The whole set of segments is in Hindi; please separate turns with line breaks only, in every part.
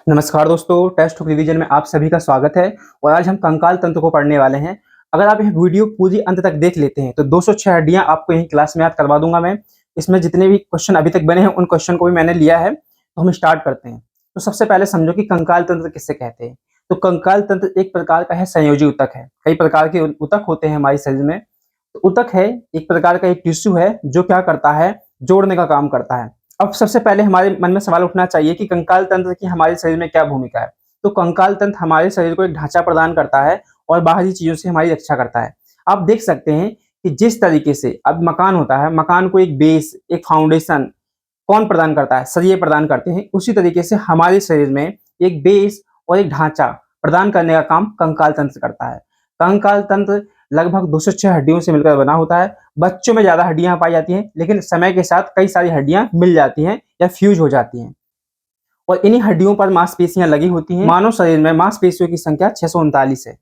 नमस्कार दोस्तों, टेस्ट बुक रिवीजन में आप सभी का स्वागत है। और आज हम कंकाल तंत्र को पढ़ने वाले हैं। अगर आप यह वीडियो पूरी अंत तक देख लेते हैं तो 206 हड्डियां आपको यही क्लास में याद करवा दूंगा मैं। इसमें जितने भी क्वेश्चन अभी तक बने हैं उन क्वेश्चन को भी मैंने लिया है। तो हम स्टार्ट करते हैं। तो सबसे पहले समझो कि कंकाल तंत्र किससे कहते हैं। तो कंकाल तंत्र एक प्रकार का है संयोजी ऊतक है। कई प्रकार के ऊतक होते हैं हमारे शरीर में। तो ऊतक है एक प्रकार का एक टिश्यू है जो क्या करता है, जोड़ने का काम करता है। अब सबसे पहले हमारे मन में सवाल उठना चाहिए कि कंकाल तंत्र की हमारे शरीर में क्या भूमिका है। तो कंकाल तंत्र हमारे शरीर को एक ढांचा प्रदान करता है और बाहरी चीजों से हमारी रक्षा करता है। आप देख सकते हैं कि जिस तरीके से अब मकान होता है, मकान को एक बेस, एक फाउंडेशन कौन प्रदान करता है, सरिये प्रदान करते हैं। उसी तरीके से हमारे शरीर में एक बेस और एक ढांचा प्रदान करने का काम कंकाल तंत्र करता है। कंकाल तंत्र लगभग 206 हड्डियों से मिलकर बना होता है। बच्चों में ज्यादा हड्डियां पाई जाती हैं, लेकिन समय के साथ कई सारी हड्डियां मिल जाती हैं या फ्यूज हो जाती हैं और इन्हीं हड्डियों पर मांसपेशियां लगी होती हैं। मानव शरीर में मांसपेशियों की संख्या 639 है।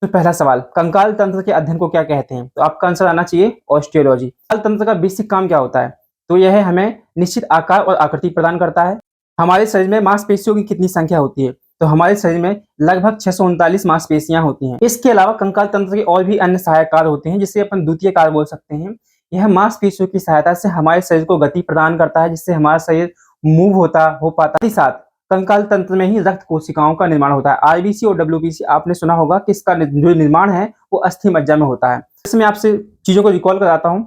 तो पहला सवाल, कंकाल तंत्र के अध्ययन को क्या कहते हैं। तो आपका आंसर आना चाहिए ऑस्टियोलॉजी। कंकाल तंत्र का बेसिक काम क्या होता है। तो यह है हमें निश्चित आकार और आकृति प्रदान करता है। हमारे शरीर में मांसपेशियों की कितनी संख्या होती है। तो हमारे शरीर में लगभग 639 मांसपेशियां होती हैं। इसके अलावा कंकाल तंत्र के और भी अन्य सहायक कार्य होते हैं जिसे अपन द्वितीय कार्य बोल सकते हैं। यह मांसपेशियों की सहायता से हमारे शरीर को गति प्रदान करता है, जिससे हमारा शरीर मूव हो पाता है। साथ कंकाल तंत्र में ही रक्त कोशिकाओं का निर्माण होता है। आरबीसी और डब्ल्यूबीसी आपने सुना होगा कि इसका जो निर्माण है वो अस्थि मज्जा में होता है। इसमें आपसे चीजों को रिकॉल कराता हूं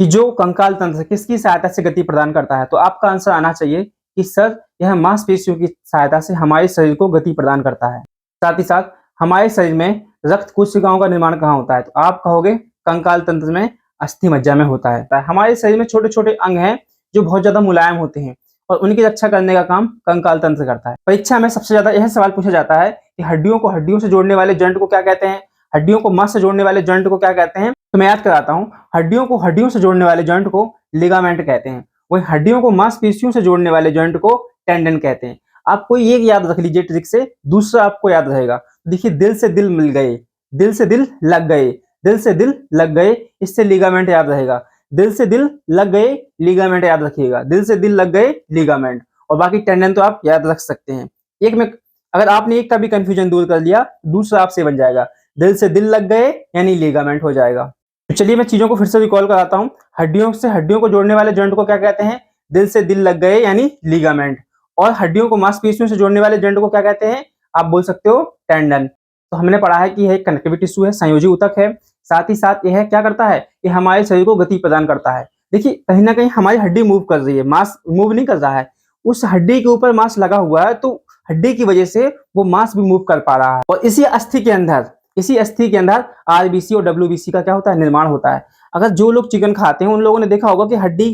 कि जो कंकाल तंत्र किसकी सहायता से गति प्रदान करता है। तो आपका आंसर आना चाहिए कि सर यह मांसपेशियों की सहायता से हमारे शरीर को गति प्रदान करता है। साथ ही साथ हमारे शरीर में रक्त कोशिकाओं का निर्माण कहाँ होता है। तो आप कहोगे कंकाल तंत्र में अस्थि मज्जा में होता है। हमारे शरीर में छोटे छोटे अंग हैं जो बहुत ज्यादा मुलायम होते हैं और उनकी रक्षा करने का काम कंकाल तंत्र करता है। परीक्षा में सबसे ज्यादा यह सवाल पूछा जाता है कि हड्डियों को हड्डियों से जोड़ने वाले जॉइंट को क्या कहते हैं, हड्डियों को मांस से जोड़ने वाले जॉइंट को क्या कहते हैं। तो मैं याद कराता हूं, हड्डियों को हड्डियों से जोड़ने वाले जॉइंट को लिगामेंट कहते हैं, वही हड्डियों को मांसपेशियों से जोड़ने वाले जॉइंट को टेंडन कहते हैं। आपको एक याद रख लीजिए ट्रिक से, दूसरा आपको याद रहेगा। देखिए, दिल से दिल मिल गए, दिल से दिल लग गए, दिल से दिल लग गए, इससे लिगामेंट याद रहेगा। दिल से दिल लग गए, लिगामेंट याद रखिएगा। दिल से दिल लग गए, लिगामेंट, और बाकी टेंडन तो आप याद रख सकते हैं। एक में अगर आपने एक का भी कंफ्यूजन दूर कर लिया, दूसरा आपसे बन जाएगा। दिल से दिल लग गए यानी लिगामेंट हो जाएगा। तो चलिए मैं चीजों को फिर से रिकॉल कराता हूं। हड्डियों से हड्डियों को जोड़ने वाले जॉइंट को क्या कहते हैं, दिल से दिल लग गए यानी लिगामेंट। और हड्डियों को मांसपेशियों से जोड़ने वाले जॉइंट को क्या कहते हैं, आप बोल सकते हो टेंडन। तो हमने पढ़ा है कि यह एक कनेक्टिव टिश्यू है, संयोजी ऊतक है। साथ ही साथ यह क्या करता है, ये हमारे शरीर को गति प्रदान करता है। देखिए, कहीं ना कहीं हमारी हड्डी मूव कर रही है, मांस मूव नहीं कर रहा है। उस हड्डी के ऊपर मांस लगा हुआ है, तो हड्डी की वजह से वो मांस भी मूव कर पा रहा है। और इसी अस्थि के अंदर आरबीसी और डब्ल्यूबीसी का क्या होता है, निर्माण होता है। अगर जो लोग चिकन खाते हैं उन लोगों ने देखा होगा कि हड्डी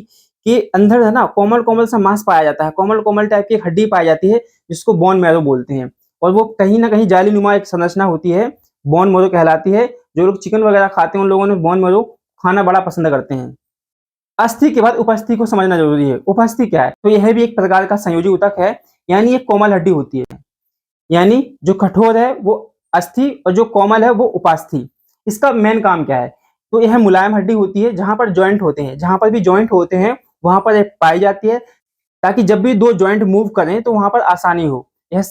के अंदर है ना कोमल कोमल सा मांस पाया जाता है, कोमल कोमल टाइप की हड्डी पाई जाती है जिसको बोन मैरो बोलते हैं। और वो कहीं ना कहीं जाली नुमा एक संरचना होती है, बोन मैरो कहलाती है। जो लोग चिकन वगैरह खाते हैं उन लोगों ने बोन मैरो खाना बड़ा पसंद करते हैं। अस्थि के बाद उपस्थि को समझना जरूरी है। उपस्थि क्या है, तो यह भी एक प्रकार का संयोजी ऊतक है, यानी एक कोमल हड्डी होती है। यानी जो कठोर है वो अस्थि और जो कोमल है वो उपास्थि। इसका मेन काम क्या है, तो यह मुलायम हड्डी होती है जहां पर जॉइंट होते हैं, जहां पर भी जॉइंट होते हैं वहां पर पाई जाती है, ताकि जब भी दो जॉइंट मूव करें तो वहां पर आसानी हो। यह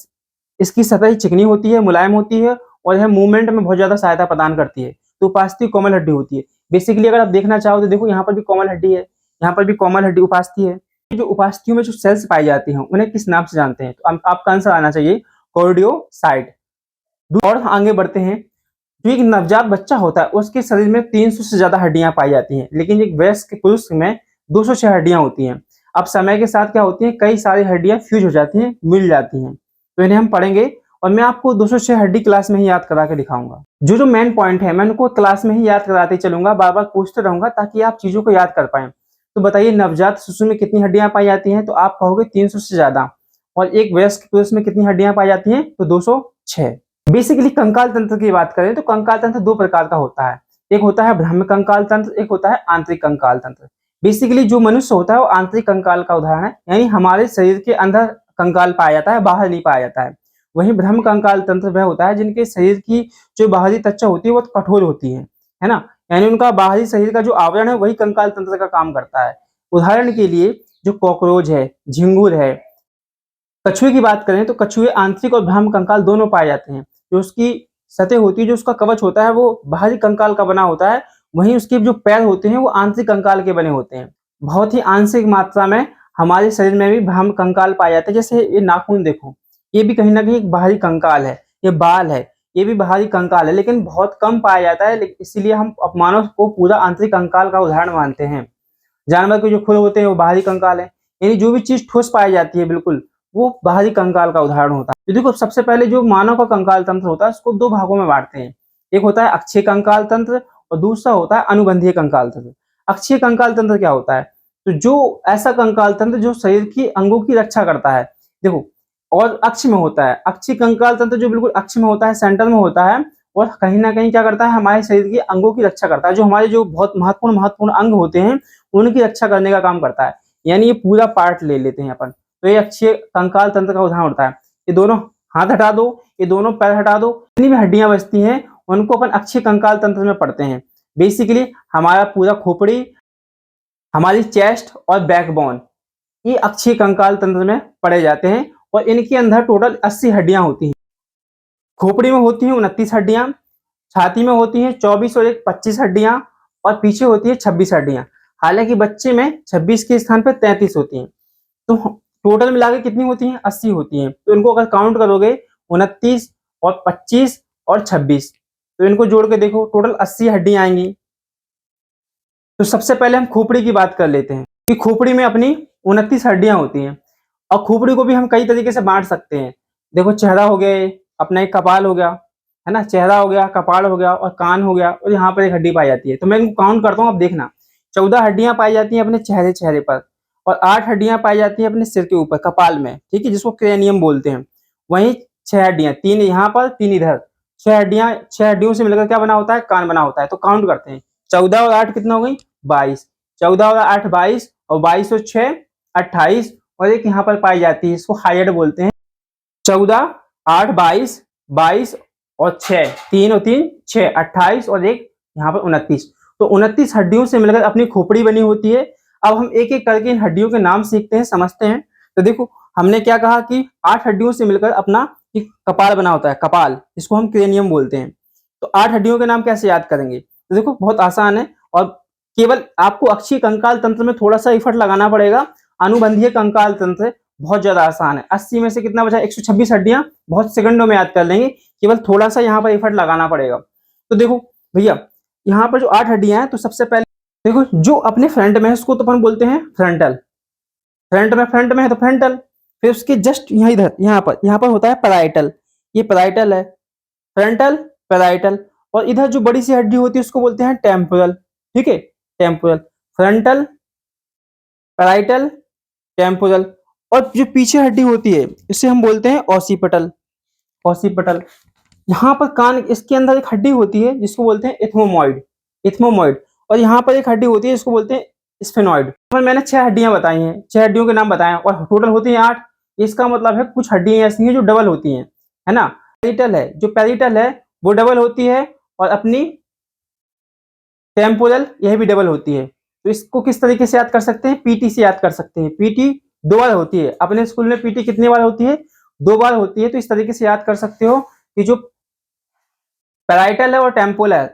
इसकी सतह चिकनी होती है, मुलायम होती है और यह मूवमेंट में बहुत ज्यादा सहायता प्रदान करती है। तो उपास्थि कोमल हड्डी होती है। बेसिकली अगर आप देखना चाहो तो देखो, यहाँ पर भी कोमल हड्डी है, यहाँ पर भी कोमल हड्डी उपास्थि है। जो उपास्थियों में जो सेल्स पाई जाती हैं उन्हें किस नाम से जानते हैं। तो आपका आंसर आना चाहिए कार्डियोसाइट। और आगे बढ़ते हैं। जो एक नवजात बच्चा होता है उसके शरीर में 300 से ज्यादा हड्डियां पाई जाती हैं, लेकिन एक वयस्क पुरुष में 206 हड्डियां होती हैं। अब समय के साथ क्या होती है, कई सारी हड्डियां फ्यूज हो जाती हैं, मिल जाती हैं। तो इन्हें हम पढ़ेंगे और मैं आपको 206 हड्डी क्लास में ही याद करा के दिखाऊंगा। जो जो मेन पॉइंट है मैं उनको क्लास में ही याद कराते चलूंगा, बार बार पूछते रहूंगा ताकि आप चीजों को याद कर पाए। तो बताइए, नवजात शिशु में कितनी हड्डियां पाई जाती हैं। तो आप कहोगे 300 से ज्यादा। और एक वयस्क पुरुष में कितनी हड्डियां पाई जाती हैं, तो 206। बेसिकली कंकाल तंत्र की बात करें तो कंकाल तंत्र दो प्रकार का होता है। एक होता है ब्रह्म कंकाल तंत्र, एक होता है आंतरिक कंकाल तंत्र। बेसिकली जो मनुष्य होता है वो आंतरिक कंकाल का उदाहरण है, यानी हमारे शरीर के अंदर कंकाल पाया जाता है, बाहर नहीं पाया जाता है। वहीं ब्रह्म कंकाल तंत्र वह होता है जिनके शरीर की जो बाहरी त्वचा होती है वो कठोर होती है ना, यानी उनका बाहरी शरीर का जो आवरण है वही कंकाल तंत्र का काम करता है। उदाहरण के लिए जो कॉकरोच है, झिंगुर है। कछुए की बात करें तो कछुए आंतरिक और बाह्य कंकाल दोनों पाए जाते हैं। जो उसकी सतह होती है, जो उसका कवच होता है, वो बाहरी कंकाल का बना होता है, वहीं उसके जो पैर होते हैं वो आंतरिक कंकाल के बने होते हैं। बहुत ही आंशिक मात्रा में हमारे शरीर में भी बाह्य कंकाल पाए जाते हैं। जैसे ये नाखून देखो, ये भी कहीं ना कहीं एक बाहरी कंकाल है। ये बाल है, ये भी बाहरी कंकाल है, लेकिन बहुत कम पाया जाता है। इसीलिए हम मानव को पूरा आंतरिक कंकाल का उदाहरण मानते हैं। जानवर के जो खुर होते हैं वो बाहरी कंकाल है। यानी जो भी चीज ठोस पाई जाती है बिल्कुल, वो बाहरी कंकाल का उदाहरण होता है। तो देखो, सबसे पहले जो मानव का कंकाल तंत्र होता है उसको दो भागों में बांटते हैं। एक होता है अक्षीय कंकाल तंत्र और दूसरा होता है अनुबंधीय कंकाल तंत्र। अक्षीय कंकाल तंत्र क्या होता है? तो जो ऐसा कंकाल तंत्र जो शरीर की अंगों की रक्षा करता है, देखो, और अक्ष में होता है। अक्षीय कंकाल तंत्र जो बिल्कुल अक्ष में होता है, सेंटर में होता है, और कहीं ना कहीं क्या करता है, हमारे शरीर के अंगों की रक्षा करता है। जो हमारे जो बहुत महत्वपूर्ण महत्वपूर्ण अंग होते हैं उनकी रक्षा करने का काम करता है। यानी ये पूरा पार्ट ले लेते हैं अपन। तो ये अक्षीय कंकाल तंत्र का उदाहरण होता है। ये दोनों हाथ हटा दो, ये दोनों पैर हटा दो, जितनी भी हड्डियां बचती हैं उनको अपन अक्षीय कंकाल तंत्र में पढ़ते हैं। बेसिकली हमारा पूरा खोपड़ी, हमारी चेस्ट और बैकबोन, ये अक्षीय कंकाल तंत्र में पढ़े जाते हैं। और इनके अंदर टोटल 80 हड्डियां होती हैं। खोपड़ी में होती हैं 29 हड्डियां, छाती में होती हैं 24 और एक 25 हड्डियां, और पीछे होती है 26 हड्डियां। हालांकि बच्चे में 26 के स्थान पर 33 होती हैं। तो टोटल मिला के कितनी होती हैं? 80 होती हैं। तो इनको अगर काउंट करोगे 29 और 25 और 26, तो इनको जोड़ के देखो टोटल 80 हड्डियां आएंगी। तो सबसे पहले हम खोपड़ी की बात कर लेते हैं कि खोपड़ी में अपनी 29 हड्डियां होती हैं। और खोपड़ी को भी हम कई तरीके से बांट सकते हैं। देखो, चेहरा हो गया, अपना एक कपाल हो गया, है ना, चेहरा हो गया, कपाल हो गया और कान हो गया, और यहाँ पर एक हड्डी पाई जाती है। तो मैं इनको काउंट करता हूँ, अब देखना। 14 हड्डियां पाई जाती हैं अपने चेहरे चेहरे पर, और 8 हड्डियां पाई जाती हैं अपने सिर के ऊपर, कपाल में, ठीक है, जिसको क्रेनियम बोलते हैं। वहीं 6 हड्डियां, 3 यहाँ पर 3 इधर, 6 हड्डियों से मिलकर क्या बना होता है? कान बना होता है। तो काउंट करते हैं, 14 और 8 कितना हो गई? 22। 14 और 8 22, और 22 और 6 28, और एक यहाँ पर पाई जाती है, इसको हाइड बोलते हैं। 14 8 22, 22 और 6, 3 और 3 6, 28 और एक यहाँ पर 29। तो 29 हड्डियों से मिलकर अपनी खोपड़ी बनी होती है। अब हम एक एक करके इन हड्डियों के नाम सीखते हैं, समझते हैं। तो देखो, हमने क्या कहा कि 8 हड्डियों से मिलकर अपना एक कपाल बना होता है, कपाल, इसको हम क्रेनियम बोलते हैं। तो 8 हड्डियों के नाम कैसे याद करेंगे? तो देखो, बहुत आसान है, और केवल आपको अक्षीय कंकाल तंत्र में थोड़ा सा एफर्ट लगाना पड़ेगा। अनुबंधीय कंकाल तंत्र बहुत ज्यादा आसान है। 80 में से कितना बचा? 126 हड्डियां बहुत सेकंडों में याद कर लेंगे, केवल थोड़ा सा यहाँ पर एफर्ट लगाना पड़ेगा। तो देखो भैया, यहाँ पर जो 8 हड्डियां हैं, तो सबसे पहले देखो, जो अपने फ्रंट में है उसको तो अपन बोलते हैं फ्रंटल। फ्रंट में है तो फ्रंटल। फिर उसके जस्ट यहाँ, इधर यहाँ पर होता है पैराइटल। ये पैराइटल है, फ्रंटल, पैराइटल। और इधर जो बड़ी सी हड्डी होती है उसको बोलते हैं टेम्पोरल, ठीक है, टेम्पोरल। Frontal, parietal, temporal. और जो पीछे हड्डी होती है इसे हम बोलते हैं ऑसिपिटल, ऑसिपिटल। यहाँ पर कान, इसके अंदर एक हड्डी होती है जिसको बोलते हैं इथमोमॉइड, इथमोमॉइड। और यहाँ पर एक हड्डी होती है जिसको बोलते हैं स्फेनॉइड। मैंने 6 हड्डियां बताई हैं, 6 हड्डियों के नाम बताए हैं, और टोटल होती हैं 8। इसका मतलब है कुछ हड्डियां ऐसी हैं जो डबल होती हैं, है ना। पैरिटल है, जो पैरिटल है वो डबल होती है, और अपनी टेम्पोरल यह भी डबल होती है। तो इसको किस तरीके से याद कर सकते हैं? पीटी से याद कर सकते हैं। पीटी 2 बार होती है अपने स्कूल में, पीटी कितनी बार होती है? 2 बार होती है। तो इस तरीके से याद कर सकते हो कि जो पैराइटल है और टेम्पोरल,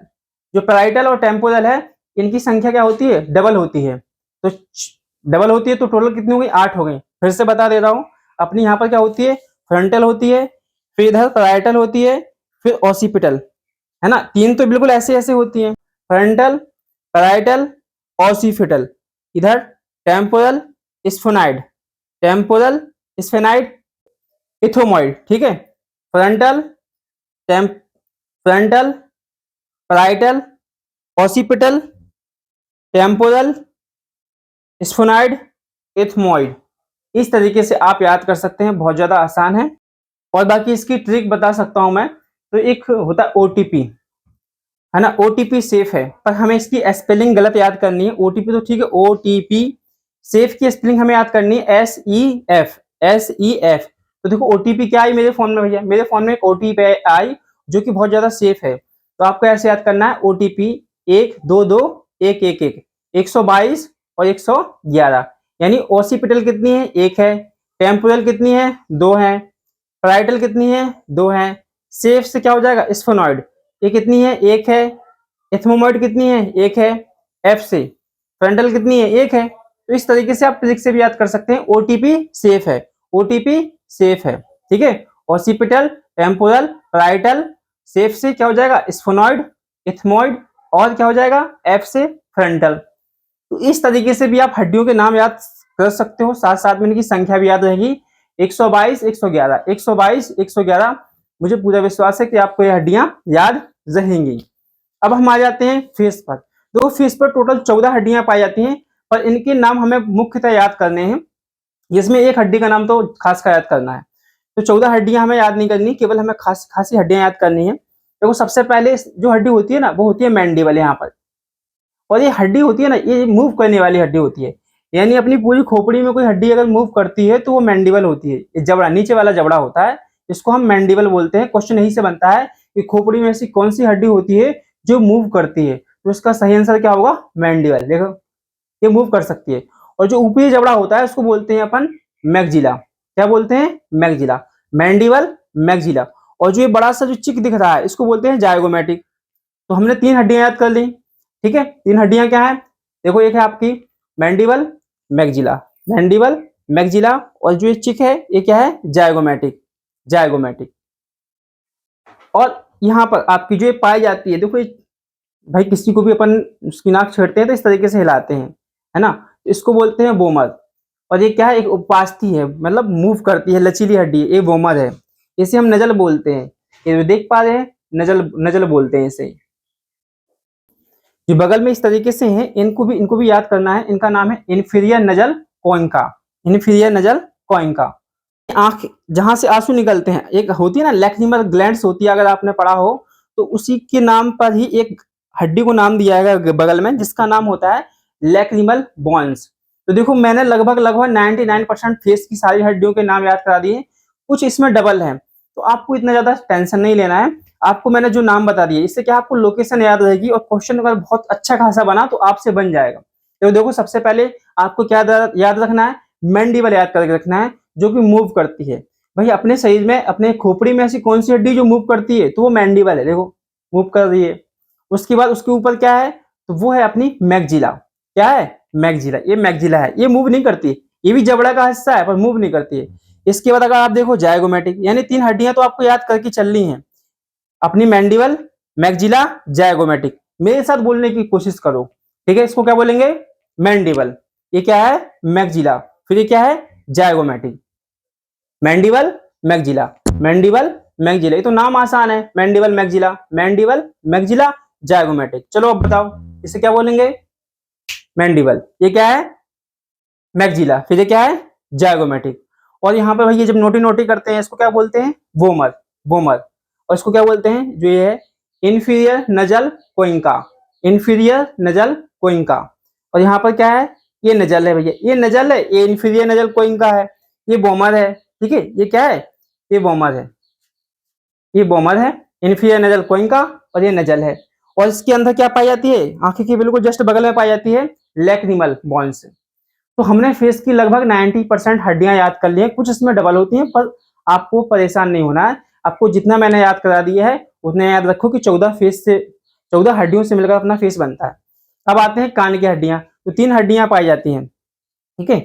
जो पैराइटल और टेम्पोरल है, इनकी संख्या क्या होती है? डबल होती है। तो डबल होती है तो टोटल कितनी हो गई? 8 हो गई। फिर से बता दे रहा हूं, अपनी यहाँ पर क्या होती है? फ्रंटल होती है, फिर इधर पैराइटल होती है, फिर ऑसिपिटल, है ना। 3 तो बिल्कुल ऐसे ऐसे होती हैं, फ्रंटल, पैराइटल, ऑसिपिटल। इधर टेम्पोरल, स्फेनॉइड, टेम्पोरल, स्फेनॉइड, इथोमॉइड, ठीक है। Frontal, frontal, parietal, occipital, temporal, sphenoid, ethmoid. इस तरीके से आप याद कर सकते हैं, बहुत ज्यादा आसान है। और बाकी इसकी ट्रिक बता सकता हूं मैं। तो एक होता है ओटीपी, है ना, ओटीपी सेफ है, पर हमें इसकी स्पेलिंग गलत याद करनी है। ओटीपी तो ठीक है, ओटीपी, सेफ की स्पेलिंग हमें याद करनी है SEF, SEF। तो देखो, ओटीपी क्या आई मेरे फोन में भैया? मेरे फोन में एक ओटीपी आई जो कि बहुत ज्यादा सेफ है। तो आपको ऐसे याद करना है, ओटीपी 122 111, 122 और 111। यानी ओसिपिटल कितनी है, 1 है, टेम्पोरल कितनी है, 2 है, पैराइटल कितनी है, 2 है, सेफ से क्या हो जाएगा, स्फेनॉइड, ये कितनी है, 1 है, एथमोमॉइड कितनी है, 1 है, एफ से फ्रंटल कितनी है, 1 है। तो इस तरीके से आप ट्रिक से भी याद कर सकते हैं, ओटीपी सेफ है, ओटीपी सेफ है, ठीक है। ओसिपिटल, टेम्पोरल, पैराइटल, सेफ से क्या हो जाएगा, स्फेनॉइड, एथमोइड, और क्या हो जाएगा, एफ से फ्रंटल। तो इस तरीके से भी आप हड्डियों के नाम याद कर सकते हो, साथ साथ में इनकी संख्या भी याद रहेगी, 122, 111, 122, 111। मुझे पूरा विश्वास है कि आपको ये हड्डियां याद रहेंगी। अब हम आ जाते हैं फेस पर। तो फेस पर टोटल 14 हड्डियां पाई जाती हैं, पर इनके नाम हमें मुख्यतः याद करने हैं, जिसमें एक हड्डी का नाम तो खास का याद करना है। तो 14 हड्डियां हमें याद नहीं करनी, केवल हमें खासी हड्डियां याद करनी है। देखो सबसे पहले जो हड्डी होती है ना, वो होती है मैंडिबल यहाँ पर, और ये हड्डी होती है ना, ये मूव करने वाली हड्डी होती है, यानी अपनी पूरी खोपड़ी में कोई हड्डी अगर मूव करती है तो वो मैंडिबल होती है। ये जबड़ा, नीचे वाला जबड़ा होता है, इसको हम मैंडिबल बोलते हैं। क्वेश्चन यही से बनता है कि खोपड़ी में ऐसी कौन सी हड्डी होती है जो मूव करती है, तो इसका सही आंसर क्या होगा, मैंडिबल। देखो ये मूव कर सकती है। और जो ऊपरी जबड़ा होता है उसको बोलते हैं अपन मैग्जिला। क्या बोलते हैं, मैग्जिला, मैंडिबल, मैग्जिला। और जो ये बड़ा सा जो चिक दिख रहा है इसको बोलते हैं जायगोमेटिक। तो हमने 3 हड्डियां याद कर ली, ठीक है। 3 हड्डियां क्या है, देखो एक है आपकी मैंडिबल, मैग्जिला, मैंडिबल, मैग्जिला, और जो ये चिक है ये क्या है, जायगोमेटिक, जायगोमेटिक। और यहाँ पर आपकी जो ये पाई जाती है, देखो भाई किसी को भी अपन उसकी नाक छेड़ते हैं तो इस तरीके से हिलाते हैं, है ना, इसको बोलते हैं वोमर। और ये क्या है, एक उपास्थि है, मतलब मूव करती है, लचीली हड्डी है, ये वोमर है। इसे हम नजल बोलते हैं, ये देख पा रहे हैं, नजल, नजल बोलते हैं इसे। जो बगल में इस तरीके से हैं, इनको भी याद करना है। इनका नाम है इंफीरियर नजल कोइंका, इंफीरियर नजल कोइंका। आंख जहां से आंसू निकलते हैं, एक होती है ना लैक्रिमल ग्लैंड्स होती है, अगर आपने पढ़ा हो तो उसी के नाम पर ही एक हड्डी को नाम दिया है बगल में, जिसका नाम होता है लैक्रिमल बोन्स। तो देखो मैंने लगभग 99% फेस की सारी हड्डियों के नाम याद करा दिए, कुछ इसमें डबल है, तो आपको इतना ज्यादा टेंशन नहीं लेना है। आपको मैंने जो नाम बता दिए, इससे क्या आपको लोकेशन याद रहेगी, और क्वेश्चन अगर बहुत अच्छा खासा बना तो आपसे बन जाएगा। तो देखो सबसे पहले आपको क्या याद रखना है, मैंडिबल याद करके रखना है, जो कि मूव करती है। भाई अपने शरीर में, अपने खोपड़ी में ऐसी कौन सी हड्डी जो मूव करती है, तो वो मैंडिबल है, देखो मूव कर रही है। उसके बाद उसके ऊपर क्या है, तो वो है अपनी मैग्जिला। क्या है, मैग्जिला, ये मैग्जिला है, ये मूव नहीं करती, ये भी जबड़ा का हिस्सा है पर मूव नहीं करती है। इसके बाद अगर आप देखो जायगोमेटिक, यानी 3 हड्डियां तो आपको याद करके चलनी है, अपनी मैंडिबल, मैग्जिला, जायगोमेटिक। मेरे साथ बोलने की कोशिश करो, ठीक है। इसको क्या बोलेंगे, मैंडिबल, ये क्या है, मैग्जिला, फिर ये क्या है, जायगोमेटिक। मैंडिबल, मैग्जिला, मैंडिबल, मैग्जिला, ये तो नाम आसान है, मैंडिबल, मैग्जिला, मैंडिबल, मैग्जिला, जायगोमेटिक। चलो अब बताओ इसे क्या बोलेंगे, मैंडिबल, ये क्या है, मैग्जिला, फिर ये क्या है, जायगोमेटिक। और यहाँ पे भैया जब नोटी नोटी करते हैं इसको क्या बोलते हैं, वोमर, वोमर। और इसको क्या बोलते हैं, जो ये है इंफीरियर नजल कोइंका, इंफीरियर नजल कोइंका। और यहाँ पर क्या है, ये नजल है भैया, ये नजल है, ये इंफीरियर नजल कोइंका है, ये वोमर है, ठीक है। ये क्या है, ये वोमर है, ये वोमर है, इंफीरियर नजल कोइंका, और ये नजल है। और इसके अंदर क्या पाई जाती है, आंखें के बिल्कुल जस्ट बगल में पाई जाती है लैक्रिमल बोन्स। तो हमने फेस की लगभग 90% हड्डियां याद कर ली हैं, कुछ इसमें डबल होती हैं, पर आपको परेशान नहीं होना है। आपको जितना मैंने याद करा दिया है उतना याद रखो कि 14 हड्डियों से मिलकर अपना फेस बनता है। अब आते हैं कान की हड्डियां। तो 3 हड्डियां पाई जाती हैं, ठीक है।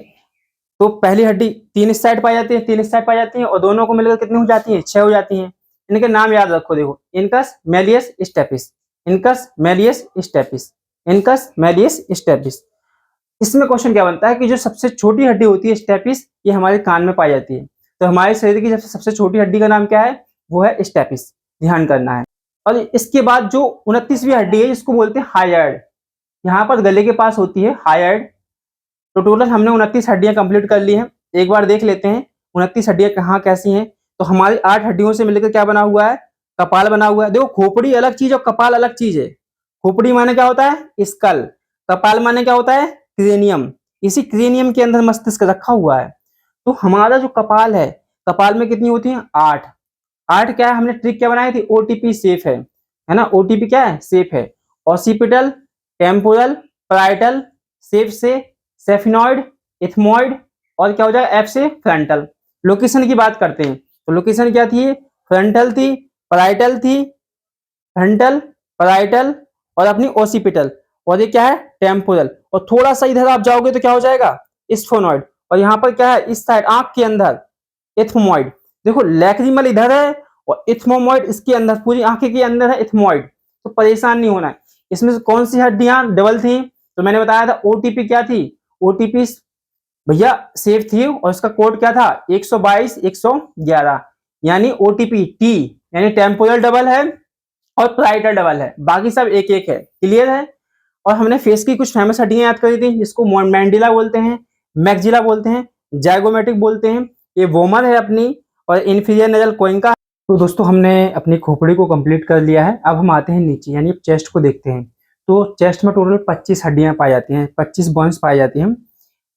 तो पहली हड्डी 3 इस साइड पाई जाती है, 3 इस साइड पाई जाती है, और दोनों को मिलकर कितनी हो जाती है, 6 हो जाती हैं। इनके नाम याद रखो, देखो incus malleus stapes, incus malleus stapes, incus malleus stapes. इसमें क्वेश्चन क्या बनता है कि जो सबसे छोटी हड्डी होती है स्टेपिस, ये हमारे कान में पाई जाती है। तो हमारे शरीर की सबसे छोटी हड्डी का नाम क्या है, वो है स्टेपिस, ध्यान करना है। और इसके बाद जो 29वीं हड्डी है जिसको बोलते हैं हाइयार्ड, यहाँ पर गले के पास होती है हाइयार्ड। तो टोटल हमने 29 हड्डियां कंप्लीट कर ली हैं। एक बार देख लेते हैं 29 हड्डियां कहाँ कैसी हैं। तो हमारी 8 हड्डियों से मिलकर क्या बना हुआ है, कपाल बना हुआ है। देखो खोपड़ी अलग चीज और कपाल अलग चीज है। खोपड़ी माने क्या होता है, स्कल, कपाल माने क्या होता है, क्रेनियम। इसी क्रेनियम के अंदर मस्तिष्क रखा हुआ है। तो हमारा जो कपाल है, कपाल में कितनी होती है, 8। 8 क्या है, हमने ट्रिक क्या बनाई थी, ओटीपी सेफ है ना, ओटीपी क्या है, सेफ है। ऑसिपिटल, टेम्पोरल, पैराइटल, सेफ से, सेफिनॉइड, इथमॉइड, और क्या हो जाएगा एफ से फ्रंटल। लोकेशन की बात करते हैं तो लोकेशन क्या थी, फ्रंटल थी, पराइटल थी, फ्रंटल, पराइटल और अपनी ओसिपिटल, और ये क्या है टेम्पोरल। और थोड़ा सा इधर आप जाओगे तो क्या हो जाएगा स्फोनॉइड, और यहाँ पर क्या है इस साइड आंख के अंदर इथमोइड। देखो लैक्रिमल इधर है और इथमोमॉइड इसके अंदर, पूरी आंखें के अंदर है इथमोइड, तो परेशान नहीं होना है। इसमें से कौन सी हड्डियां डबल थी, तो मैंने बताया था ओटीपी क्या थी, ओटीपी भैया सेफ थी और इसका कोड क्या था 122 111, यानी ओटीपी टी यानी टेम्पोरल डबल है और पराइटल डबल है, बाकी सब एक एक है। क्लियर है। और हमने फेस की कुछ फेमस हड्डियां याद करी थी, जिसको मैंडिला बोलते हैं, मैक्जिला बोलते हैं, जाइगोमेटिक बोलते हैं, ये वोमर है अपनी, और इंफीरियर नेजल कोइंका। तो दोस्तों हमने अपनी खोपड़ी को कंप्लीट कर लिया है, अब हम आते हैं नीचे यानी चेस्ट को देखते हैं। तो चेस्ट में टोटल 25 हड्डियां पाई जाती हैं, 25 बोन्स पाई जाती हैं,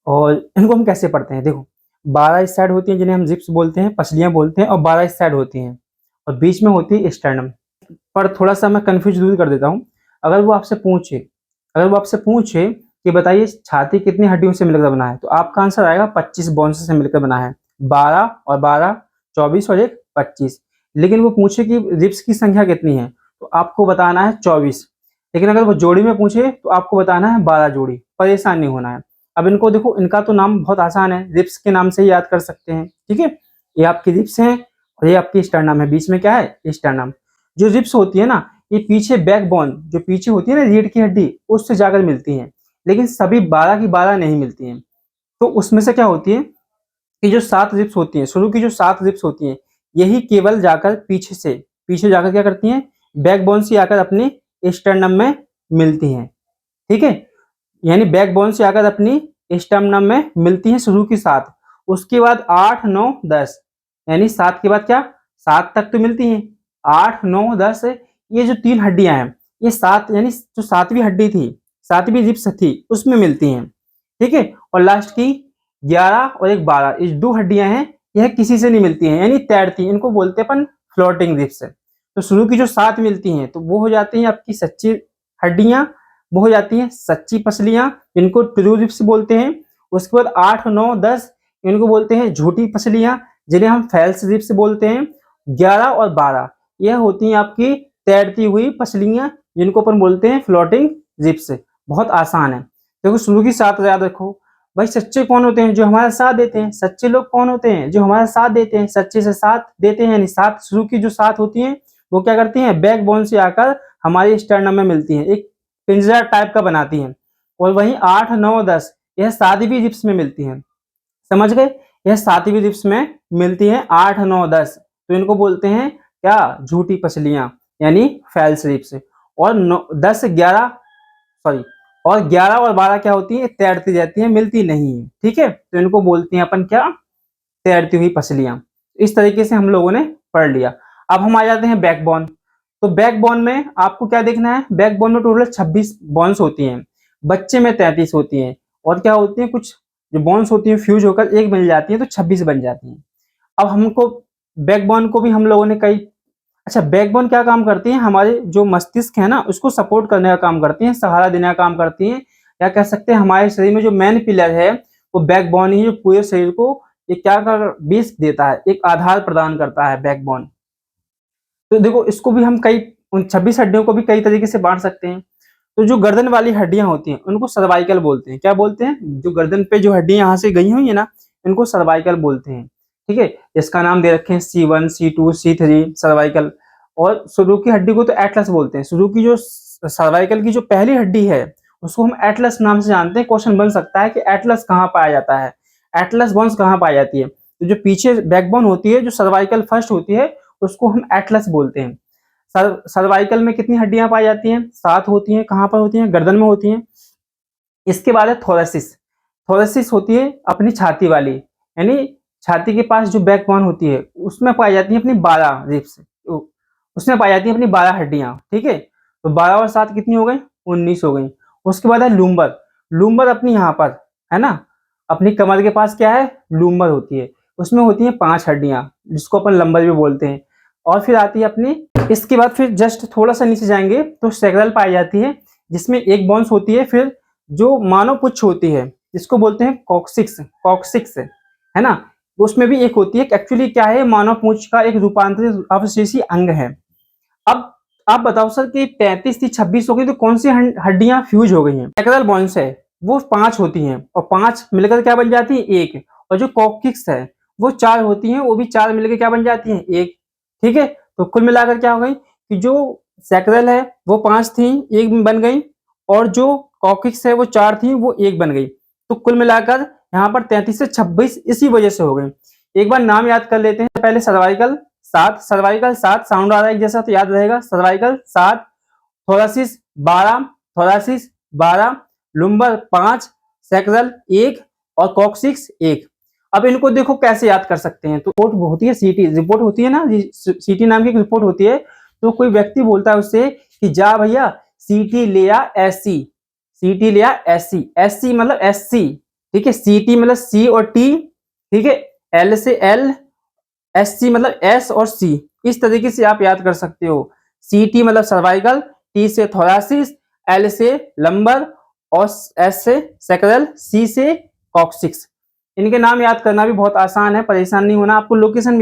और इनको हम कैसे पढ़ते हैं, देखो 12 इस साइड होती हैं जिन्हें हम जिप्स बोलते हैं, पसलियां बोलते हैं, और 12 इस साइड होती हैं, और बीच में होती है स्टर्नम। पर थोड़ा सा मैं कंफ्यूज दूर कर देता हूँ। अगर वो आपसे पूछे कि बताइए छाती कितनी हड्डियों से मिलकर बना है, तो आपका आंसर आएगा 25 बोन्स से मिलकर बना है, 12 और 12 24 और एक 25। लेकिन वो पूछे कि रिब्स की संख्या कितनी है, तो आपको बताना है 24। लेकिन अगर वो जोड़ी में पूछे तो आपको बताना है 12 जोड़ी, परेशान नहीं होना है। अब इनको देखो, इनका तो नाम बहुत आसान है, रिब्स के नाम से ही याद कर सकते हैं। ठीक है, ये आपकी रिब्स हैं और ये आपकी स्टर्नम है, बीच में क्या है स्टर्नम। जो रिब्स होती है ना, ये पीछे बैकबोन जो पीछे होती है ना रीढ़ की हड्डी, उससे जाकर मिलती हैं, लेकिन सभी 12 की 12 नहीं मिलती हैं। तो उसमें से क्या होती है कि जो 7 रिब्स होती हैं, शुरू की जो 7 रिब्स होती हैं, यही केवल जाकर पीछे जाकर क्या करती हैं, बैकबोन से आकर अपनी स्टर्नम में मिलती हैं। ठीक है, यानी बैकबोन से आकर अपनी स्टर्नम में मिलती हैं शुरू की 7, उसके बाद 8 9 10, यानी 7 के बाद क्या 7 तक तो मिलती हैं, 8 9 10, ये जो 3 हड्डियां हैं, ये 7 यानी जो 7वीं हड्डी थी, 7वीं रिब्स थी, उसमें मिलती हैं। ठीक है, और लास्ट की 11 और एक 12, ये 2 हड्डियां हैं, यह किसी से नहीं मिलती हैं, यानी तैरती, इनको बोलते हैं अपन फ्लोटिंग रिब्स। तो शुरू की जो 7 मिलती हैं, तो वो हो जाती हैं आपकी सच्ची हड्डियां, वो हो जाती हैं सच्ची पसलियां, इनको ट्रू रिब्स बोलते हैं। उसके बाद 8 9 10 इनको बोलते हैं झूठी पसलियां, जिन्हें हम फैल्स रिब्स बोलते हैं। 11 और 12 यह होती हैं आपकी तैरती हुई पसलियां, जिनको अपन बोलते हैं फ्लोटिंग रिब्स। बहुत आसान है। देखो शुरू की 7 याद रखो। भाई सच्चे कौन होते हैं, जो हमारा साथ देते हैं। सच्चे लोग कौन होते हैं, जो हमारा साथ देते हैं, सच्चे से साथ देते हैं, यानी 7 शुरू की जो 7 होती हैं, वो क्या करती हैं, बैकबोन से आकर हमारी स्टर्नम में मिलती हैं, एक पिंजरा टाइप का बनाती हैं। और वहीं 8 9 10 यह 7वीं रिब्स में मिलती हैं। समझ गए, यह 7वीं रिब्स में मिलती हैं 8 9 10, तो इनको बोलते हैं क्या, झूठी पसलियां, यानी फैल्स रिब्स। और 10 11 सॉरी और 11 और 12 क्या होती है, तैरती रहती हैं, मिलती नहीं है। ठीक है, तो इनको बोलते हैं अपन क्या, तैरती हुई पसलियां। इस तरीके से हम लोगों ने पढ़ लिया। अब हम आ जाते हैं बैकबोन। तो बैकबोन में आपको क्या देखना है, बैकबोन में टोटल 26 बोन्स होती हैं, बच्चे में 33 होती हैं, और क्या होती हैं कुछ जो बोन्स होती हैं फ्यूज होकर एक मिल जाती हैं, तो 26 बन जाती हैं। अब हमको बैकबोन को भी हम लोगों ने कई, अच्छा बैकबोन क्या काम करती है, हमारे जो मस्तिष्क है ना उसको सपोर्ट करने का काम करती है, सहारा देने का काम करती है, या कह सकते हैं हमारे शरीर में जो मेन पिलर है वो बैकबोन ही, जो पूरे शरीर को ये क्या कर बेस देता है, एक आधार प्रदान करता है बैकबोन। तो देखो इसको भी हम कई, उन 26 हड्डियों को भी कई तरीके से बांट सकते हैं। तो जो गर्दन वाली हड्डियां होती हैं उनको सर्वाइकल बोलते हैं। क्या बोलते हैं, जो गर्दन पे जो हड्डियां यहाँ से गई हुई है ना, इनको सर्वाइकल बोलते हैं। ठीक है, इसका नाम दे रखे हैं C1 C2 C3 सर्वाइकल। और शुरू की हड्डी को तो एटलस बोलते हैं। शुरू की जो सर्वाइकल की जो पहली हड्डी है उसको हम एटलस नाम से जानते हैं। क्वेश्चन बन सकता है कि एटलस कहाँ पाया जाता है, एटलस बोन्स कहाँ पाई जाती है। तो जो पीछे बैकबोन होती है, जो सर्वाइकल फर्स्ट होती है, उसको हम एटलस बोलते हैं। सर्वाइकल में कितनी हड्डियां पाई जाती हैं, 7 होती हैं। कहाँ पर होती हैं, गर्दन में होती हैं। इसके बाद है थोरेसिस। थोरेसिस होती है अपनी छाती वाली, यानी छाती के पास जो बैकबोन होती है उसमें पाई जाती है अपनी 12 रिब्स, उसमें पाई जाती है अपनी 12 हड्डियां। ठीक है, तो 12 और 7 कितनी हो गई, 19 हो गई। उसके बाद है लूम्बर। लूम्बर अपनी यहाँ पर है ना, अपनी कमर के पास क्या है, लूम्बर होती है, उसमें होती है 5 हड्डियां, जिसको अपन लंबर भी बोलते हैं। और फिर आती है अपनी, इसके बाद फिर जस्ट थोड़ा सा नीचे जाएंगे तो सैक्रल पाई जाती है, जिसमें एक बोन्स होती है। फिर जो मानव पुच्छ होती है, जिसको बोलते हैं कॉक्सिक्स, कॉक्सिक्स है ना। तो उसमें भी एक होती है, एक्चुअली क्या है, मानव पूंछ का एक रूपांतरित अवशेषी अंग है। अब आप बताओ सर कि 35 थी 26 हो गई, तो कौन सी हड्डियां फ्यूज हो गई हैं? सेक्रेल बोन्स है वो 5 होती हैं, और 5 मिलकर क्या बन जाती है? 1। और जो कॉक्सिक्स है वो 4 होती हैं, वो भी 4 मिलकर क्या बन जाती हैं? 1। ठीक है, तो कुल मिलाकर क्या हो गई कि जो सेक्रेल है वो 5 थी, 1 बन गई, और जो कॉक्सिक्स है वो 4 थी, वो 1 बन गई। तो कुल मिलाकर यहाँ पर 33 से 26 इसी वजह से हो गई। एक बार नाम याद कर लेते हैं। पहले सर्वाइकल 7, सर्वाइकल 7 साउंड आ रहा है एक जैसा, तो याद रहेगा सर्वाइकल 7, थोरासिस 12, थोरासिस 12, लुम्बर 5, सैक्रल 1 और कॉक्सिक्स 1। अब इनको देखो कैसे याद कर सकते हैं। तो रिपोर्ट होती है, सीटी रिपोर्ट होती है ना, सीटी नाम की एक रिपोर्ट होती है। तो कोई व्यक्ति बोलता है उससे कि जा भैया सीटी ले आ एससी, सीटी ले आ एससी, एससी मतलब एससी, ठीक है, सीटी मतलब सी और टी, ठीक है, एल से एल, एससी मतलब एस और सी। इस तरीके से आप याद कर सकते हो। सीटी मतलब सर्वाइकल, टी से थोरासिस, एल से लंबर और एस से सैक्रल, सी से कॉक्सिक्स। इनके नाम याद करना भी बहुत आसान है, परेशान नहीं होना। आपको लोकेशन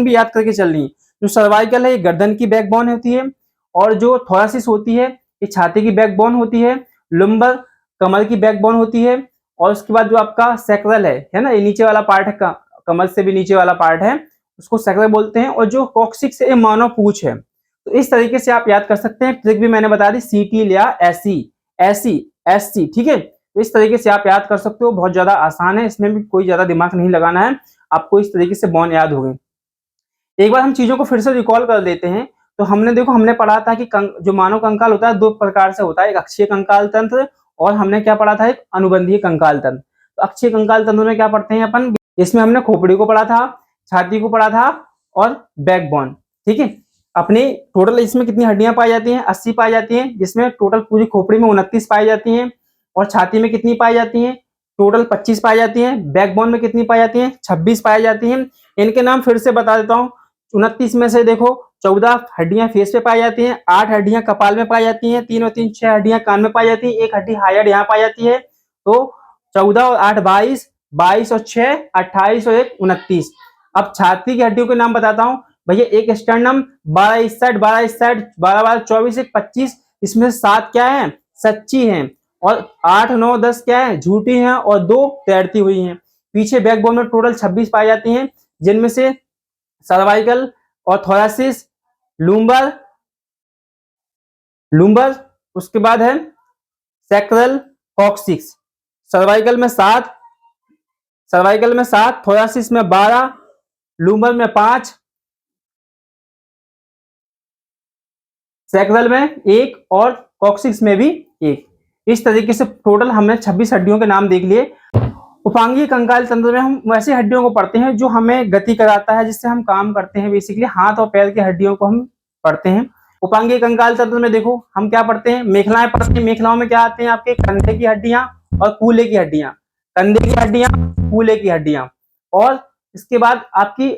भी याद करके चलनी है। जो सर्वाइकल है ये गर्दन की बैकबोन होती है, और जो थोरासिस होती है ये छाती की बैकबोन होती है, लंबर कमर की बैकबोन होती है, और उसके बाद जो आपका सैक्रल है ना, ये नीचे वाला पार्ट है, कमर से भी नीचे वाला पार्ट है, उसको सैक्रल बोलते हैं। और जो कॉक्सिक्स है ये मानव पूंछ है। तो इस तरीके से आप याद कर सकते हैं। ट्रिक भी मैंने बता दी, सीटी लिया एससी, एससी एससी, ठीक है। तो इस तरीके से आप याद कर सकते हो, बहुत ज्यादा आसान है, इसमें भी कोई ज्यादा दिमाग नहीं लगाना है, आपको इस तरीके से बोन याद हो गई। एक बार हम चीजों को फिर से रिकॉल कर देते हैं। तो हमने पढ़ा था कि जो मानव कंकाल होता है 2 प्रकार से होता है, एक अक्षीय कंकाल तंत्र, और हमने क्या पढ़ा था, एक अनुबंधीय कंकाल तंत्र। तो अक्षीय कंकाल तंत्र में क्या पढ़ते हैं अपन, इसमें हमने खोपड़ी को पढ़ा था, छाती को पढ़ा था और बैकबोन, ठीक है। अपनी टोटल इसमें कितनी हड्डियां पाई जाती हैं? 80 पाई जाती हैं, जिसमें टोटल पूरी खोपड़ी में 29 पाई जाती हैं, और छाती में कितनी पाई जाती हैं? टोटल 25 पाई जाती हैं। बैकबोन में कितनी पाई जाती हैं? 26 पाई जाती हैं। इनके नाम फिर से बता देता हूँ। 29 में से देखो 14 हड्डियां फेस पे पाई जाती हैं, 8 हड्डियां कपाल में पाई जाती हैं, 3 और 3 6 हड्डियां कान में पाई जाती है, 1 हड्डी हाइड यहाँ पाई जाती है। तो 14 और 8 22, 22 और 6 28 और 1 29। अब छाती की हड्डियों के नाम बताता हूँ भैया। एक स्टर्नम, 12 इस साइड, 12 इस साइड, 12 12 24 1 25। इसमें 7 क्या है? सच्ची हैं, और 8 9 10 क्या है? झूठी हैं, और 2 तैरती हुई हैं। पीछे बैकबोन में टोटल 26 पाई जाती हैं, जिनमें से सर्वाइकल और थोरासिस, लूम्बर, लूम्बर, उसके बाद है सैक्रल, कॉक्सिक्स। सर्वाइकल में 7, सर्वाइकल में 7, थोरासिस में 12, लूम्बर में 5, सैक्रल में 1 और कॉक्सिक्स में भी 1। इस तरीके से टोटल हमने 26 हड्डियों के नाम देख लिए। उपांगीय कंकाल तंत्र में हम वैसी हड्डियों को पढ़ते हैं जो हमें गति कराता है, जिससे हम काम करते हैं। बेसिकली हाथ और पैर की हड्डियों को हम पढ़ते हैं। उपांगीय कंकाल तंत्र में देखो हम क्या पढ़ते हैं? मेखलाएं पढ़ते हैं। मेखलाओं में क्या आते हैं? आपके कंधे की हड्डियां और कूल्हे की हड्डियां, कंधे की हड्डियां, कूल्हे की हड्डियां, और इसके बाद आपकी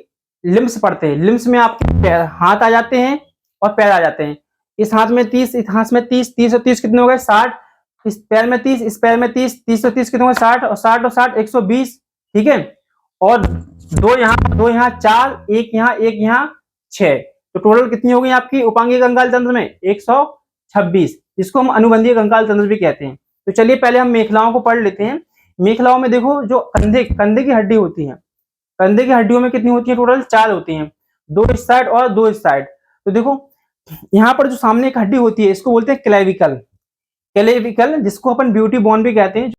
लिम्स पढ़ते हैं। लिम्स में आपके हाथ आ जाते हैं और पैर आ जाते हैं। इस हाथ में 30, इस हाथ में 30, 30 और 30 कितने हो गए? 60। इस पैर में 30, इस पैर में 30, 30 और 30 कितने हो गए? 60, और 60 और 60 120, ठीक है। और 2 यहाँ, 2 यहाँ, 4, 1 यहाँ, 1 यहाँ, 6। तो टोटल कितनी हो गई आपकी उपांगीय कंकाल तंत्र में? 126, जिसको हम अनुबंधीय कंकाल तंत्र भी कहते हैं। तो चलिए पहले हम मेखलाओं को पढ़ लेते हैं। मेखलाओं में देखो जो कंधे की हड्डी होती है, कंधे की हड्डियों में कितनी होती है? टोटल 4 होती हैं, 2 इस साइड और 2 इस साइड। तो देखो यहाँ पर जो सामने एक हड्डी होती है इसको बोलते हैं क्लेविकल, क्लेविकल, जिसको अपन ब्यूटी बोन भी कहते हैं।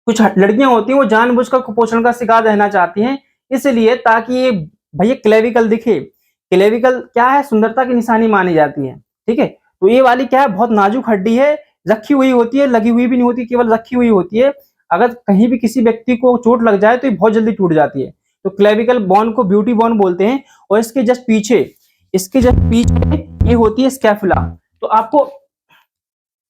कुछ लड़कियां होती हैं वो जानबूझकर कुपोषण का शिकार रहना चाहती हैं, इसलिए ताकि ये भैया क्लेविकल दिखे। क्लेविकल क्या है? सुंदरता की निशानी मानी जाती है, ठीक है। तो ये वाली क्या है? बहुत नाजुक हड्डी है, रखी हुई होती है, लगी हुई भी नहीं होती, केवल रखी हुई होती है। अगर कहीं भी किसी व्यक्ति को चोट लग जाए तो ये बहुत जल्दी टूट जाती है। तो क्लेविकल बोन को ब्यूटी बोन बोलते हैं। और इसके जस्ट पीछे ये होती है स्कैपुला। तो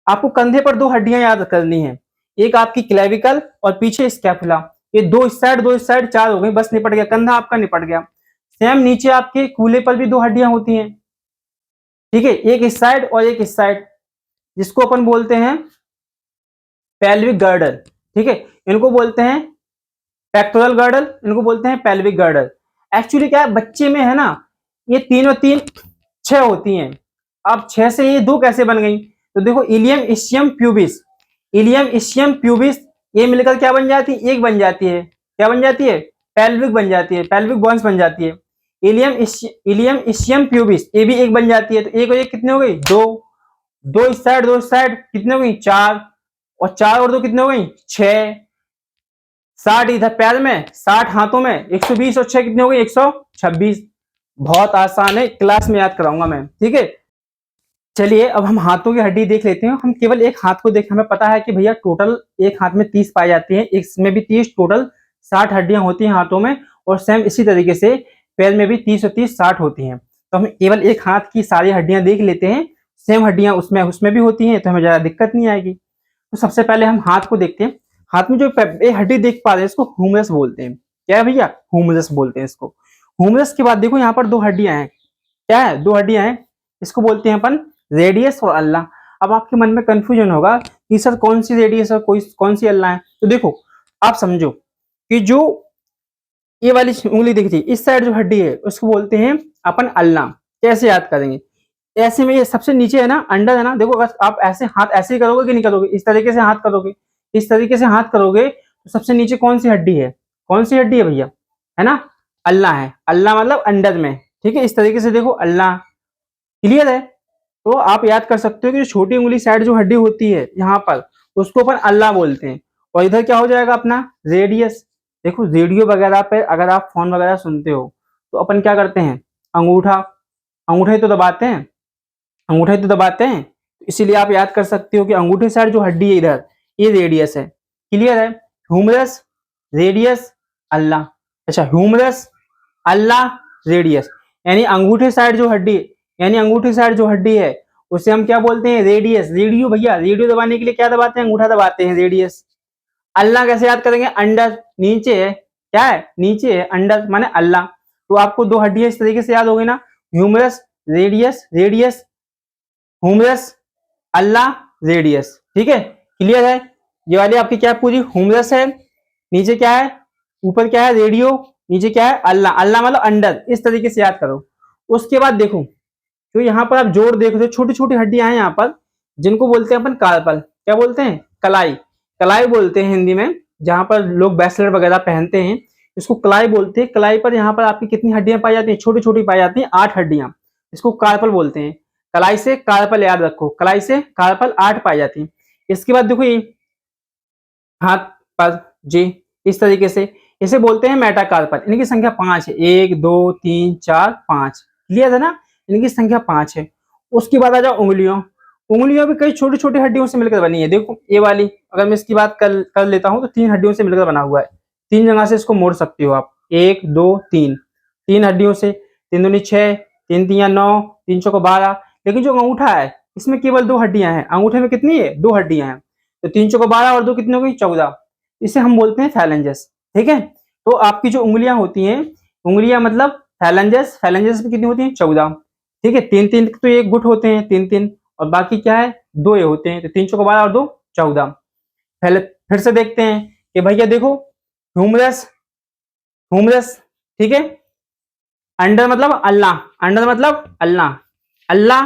आपको कंधे पर 2 हड्डियां याद करनी है, एक आपकी क्लेविकल और पीछे स्कैपुला। ये 2 इस साइड, 2 इस साइड, 4 हो गई, बस निपट गया, कंधा आपका निपट गया। सेम नीचे आपके कूल्हे पर भी 2 हड्डियां होती हैं, ठीक है, एक इस साइड और एक इस साइड, जिसको अपन बोलते हैं पेल्विक गर्डर, ठीक है, इनको बोलते हैं पेक्टोरल गर्डल, इनको बोलते हैं पेल्विक गर्डल। एक्चुअली क्या है, बच्चे में है ना, ये तीन और तीन 6 होती हैं। अब 6 से ये 2 कैसे बन गई? तो देखो, ilium ischium pubis, ilium ischium pubis, ये मिलकर क्या बन जाती है? एक बन जाती है। क्या बन जाती है? पेल्विक बन जाती है, पेल्विक बोन्स बन जाती है। इलियम इस्चियम प्यूबिस, ये भी एक बन जाती है। तो एक और एक कितने हो गई? 2। 2 इस साइड, 2 इस साइड, कितने हो गई? 4। और 4 और 2 कितने हो गई? 6। 60 इधर पैर में, 60 हाथों में, 120 और 6 कितने हो गई? 126। बहुत आसान है, क्लास में याद कराऊंगा मैं, ठीक है। चलिए अब हम हाथों की हड्डी देख लेते हैं। हम केवल एक हाथ को देख, हमें पता है कि भैया टोटल एक हाथ में 30 पाई जाती है, इसमें भी 30, टोटल 60 हड्डियां होती हैं हाथों में। और सेम इसी तरीके से पैर में भी 30 और 30 60 होती हैं। तो हम केवल एक हाथ की सारी हड्डियां देख लेते हैं, सेम हड्डियां उसमें उसमें भी होती हैं, तो हमें ज्यादा दिक्कत नहीं आएगी। तो सबसे पहले हम हाथ को देखते हैं। हाथ में जो हड्डी देख पा रहे हैं, इसको ह्यूमरस बोलते हैं। क्या है भैया? ह्यूमरस बोलते हैं इसको। ह्यूमरस के बाद देखो यहाँ पर 2 हड्डियां हैं। क्या है? 2 हड्डियां हैं, इसको बोलते हैं अपन रेडियस और अल्ला। अब आपके मन में कंफ्यूजन होगा कि सर कौन सी रेडियस और कौन सी अल्ला है। तो देखो, आप समझो कि जो ये वाली उंगली दिख रही है, इस साइड जो हड्डी है उसको बोलते हैं अपन अल्ला। कैसे याद करेंगे? ऐसे में ये सबसे नीचे है ना, अंडर है ना। देखो, अगर आप ऐसे हाथ ऐसे ही करोगे कि नहीं करोगे, इस तरीके से हाथ करोगे, इस तरीके से हाथ करोगे, तो सबसे नीचे कौन सी हड्डी है? कौन सी हड्डी है भैया? है ना, अल्ला है। अल्ला मतलब अंडर में, ठीक है। इस तरीके से देखो, अल्ला। क्लियर है? तो आप याद कर सकते हो कि जो छोटी उंगली साइड जो हड्डी होती है यहाँ पर, उसको अपन अल्ला बोलते हैं। और इधर क्या हो जाएगा अपना? रेडियस। देखो, रेडियो वगैरह पे अगर आप फोन वगैरह सुनते हो, तो अपन क्या करते हैं? अंगूठा, अंगूठा ही तो दबाते हैं, अंगूठा ही तो दबाते हैं। इसीलिए आप याद कर सकते हो कि अंगूठे साइड जो हड्डी है इधर, ये रेडियस है। क्लियर है? Humerus, radius, ulna. अच्छा, ह्यूमरस, अल्ला, रेडियस, यानी अंगूठे साइड जो हड्डी, यानी अंगूठे साइड जो हड्डी है उसे हम क्या बोलते हैं? रेडियस। रेडियो भैया, रेडियो दबाने के लिए क्या दबाते हैं? अंगूठा दबाते हैं, रेडियस। अल्लाह कैसे याद करेंगे? अंडर, नीचे है। क्या है? नीचे है, अंडर माने अल्लाह। तो आपको 2 हड्डियां इस तरीके से याद हो गई ना, ह्यूमरस, रेडियस, रेडियस, ह्यूमरस, अल्लाह, रेडियस। ठीक है, क्लियर है? ये वाली आपकी क्या पूरी ह्यूमरस है, नीचे क्या है? ऊपर क्या है? रेडियो, नीचे क्या है? अल्लाह। अल्लाह मतलब अंडर। इस तरीके से याद करो। उसके बाद देखो, तो यहाँ पर आप जोड़ देख रहे हो, छोटी छोटी हड्डियां हैं यहाँ पर, जिनको बोलते हैं अपन कार्पल। क्या बोलते हैं? कलाई। कलाई बोलते हैं हिंदी में, जहां पर लोग ब्रेसलेट वगैरह पहनते हैं, इसको कलाई बोलते हैं। कलाई पर यहाँ पर आपकी कितनी हड्डियां पाई जाती हैं? छोटी छोटी पाई जाती हैं, 8 हड्डियां। इसको कार्पल बोलते हैं। कलाई से कार्पल याद रखो, कलाई से कार्पल 8 पाई जाती है। इसके बाद देखो, ये हाथ पर जी, इस तरीके से इसे बोलते हैं मेटाकार्पल। इनकी संख्या 5 है, 1 2 3 4 5। क्लियर है ना? इनकी संख्या 5 है। उसके बाद आ जाओ उंगलियों। उंगलियों भी कई छोटी छोटी हड्डियों से मिलकर बनी है। देखो, ये वाली अगर मैं इसकी बात कर लेता हूं, तो 3 हड्डियों से मिलकर बना हुआ है। 3 जगह से इसको मोड़ सकते हो आप, 1 2 3, 3 हड्डियों से। 3 दूनी 6, 3 तिया 9, 3 चौको 12। लेकिन जो अंगूठा है, इसमें केवल 2 हड्डियां हैं। अंगूठे में कितनी है? 2 हड्डियां हैं। तो 3 चौको 12 और 2 कितने हो गई? 14। इसे हम बोलते हैं फैलेंजस। ठीक है, तो आपकी जो उंगलियां होती हैं, उंगलियां मतलब फैलेंजस, फैलेंजस में कितनी होती हैं? 14। ठीक है, 3 3 तो एक गुट होते हैं, 3 3, और बाकी क्या है? 2 ये होते हैं। तो 3 चौको 12 और 2 14। पहले फिर से देखते हैं कि भैया देखो, ह्यूमरस, ह्यूमरस, ठीक है, अंडर मतलब अल्लाह, अंडर मतलब अल्लाह, अल्लाह,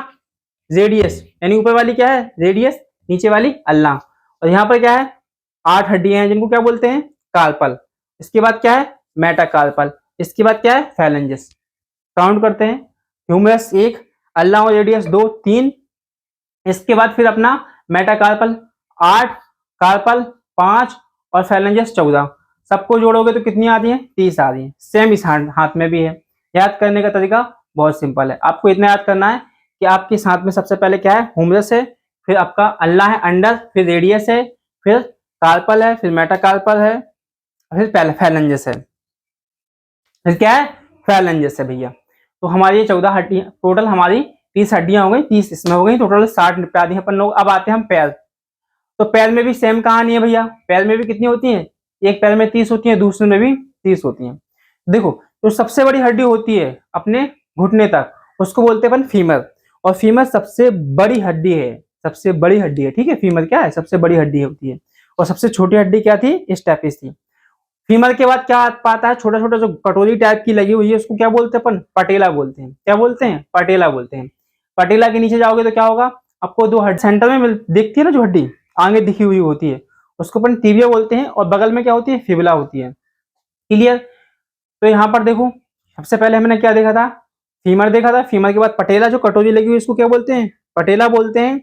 रेडियस, यानी ऊपर वाली क्या है? रेडियस, नीचे वाली अल्लाह। और यहाँ पर क्या है? 8 हड्डियां हैं, जिनको क्या बोलते हैं? कार्पल। इसके बाद क्या है? मेटाकार्पल। इसके बाद क्या है? फैलेंजस। काउंट करते हैं, ह्यूमरस 1, अल्लाह और रेडियस 2 3। इसके बाद फिर अपना मेटाकार्पल 8, कार्पल 5 और फैलेंजस 14। सबको जोड़ोगे तो कितनी आती है? 30 आ रही है। सेम इस हाथ में भी है। याद करने का तरीका बहुत सिंपल है। आपको इतना याद करना है कि आपके हाथ में सबसे पहले क्या है? ह्यूमरस है, फिर आपका अल्लाह है अंडर, फिर रेडियस है, फिर कार्पल है, फिर मेटाकार्पल है, फिर फैलेंजस है। फिर क्या है? फैलेंजस है भैया। तो हमारी 14 हड्डियां, टोटल हमारी 30 हड्डियां हो गई, 30 इसमें हो गई, टोटल 60 निपटा दी अपन लोग। अब आते हैं हम पैर। तो पैर में भी सेम कहानी है भैया। पैर में भी कितनी होती है? एक पैर में 30 होती है, दूसरे में भी 30 होती है। देखो, तो सबसे बड़ी हड्डी होती है अपने घुटने तक, उसको बोलते हैं अपन फीमर। और फीमर सबसे बड़ी हड्डी है, सबसे बड़ी हड्डी है। ठीक है, फीमर क्या है? सबसे बड़ी हड्डी होती है। और सबसे छोटी हड्डी क्या थी? स्टेपिस थी। फीमर के बाद क्या पाता है? छोटा छोटा जो कटोरी टाइप की लगी हुई है उसको क्या बोलते हैं अपन? पटेला बोलते हैं। क्या बोलते हैं? पटेला बोलते हैं। पटेला के नीचे जाओगे तो क्या होगा? आपको दो हड्डी सेंटर में दिखती है ना, जो हड्डी आगे दिखी हुई होती है उसको अपन टिबिया बोलते हैं, और बगल में क्या होती है? फिबुला होती है। क्लियर? तो यहाँ पर देखो, सबसे पहले हमने क्या देखा था? फीमर देखा था। फीमर के बाद पटेला, जो कटोरी लगी हुई इसको क्या बोलते हैं? पटेला बोलते हैं।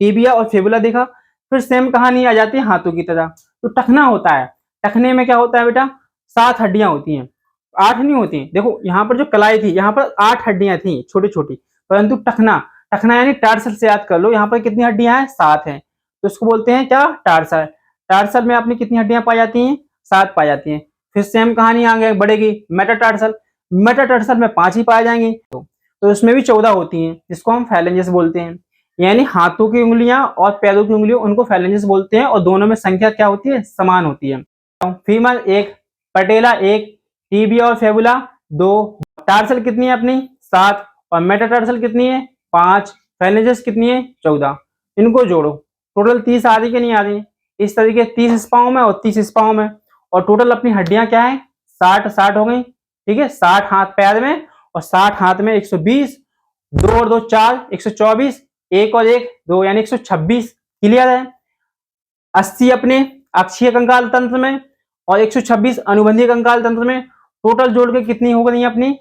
टिबिया और फिबुला देखा। फिर सेम कहानी आ जाती है हाथों की तरह। तो टखना होता है। टखने में क्या होता है बेटा? 7 हड्डियां होती हैं, 8 नहीं होती। देखो यहाँ पर जो कलाई थी, यहाँ पर 8 हड्डियां थी छोटी छोटी, परंतु टखना, टखना यानी टार्सल से याद कर लो, यहाँ पर कितनी हड्डियां हैं? 7 हैं। तो उसको बोलते हैं क्या? टार्सल। टार्सल में अपनी कितनी हड्डियां पाई जाती हैं? 7 पाई जाती हैं। फिर सेम कहानी आगे बढ़ेगी, मेटाटार्सल। मेटाटार्सल में 5 ही पाए जाएंगे, तो उसमें भी 14 होती हैं, जिसको हम फैलेंजेस बोलते हैं। यानी हाथों की उंगलियां और पैरों की उंगलियों, उनको फैलेंजेस बोलते हैं, और दोनों में संख्या क्या होती है? समान होती है। फीमर 1, पटेला 1, टिबिया और फेबुला 2, टार्सल कितनी है अपनी? 7, और मेटाटार्सल कितनी है? 5, फैलेंजेस कितनी है? 14। इनको जोड़ो, टोटल 30 आ रही कि नहीं आ रही? इस तरीके 30 इस पाँव में और 30 इस पाँव में, और टोटल अपनी हड्डियां क्या है? 60 हो गई। ठीक है, 60 हाथ पैर में और 60 हाथ में 120, 2 और 2 4, 124, 1 और 1 2, यानी 126। क्लियर है? 80 अपने अक्षीय कंकाल तंत्र में और 126 अनुबंधीय कंकाल तंत्र में, टोटल जोड़ के कितनी हो गई अपनी?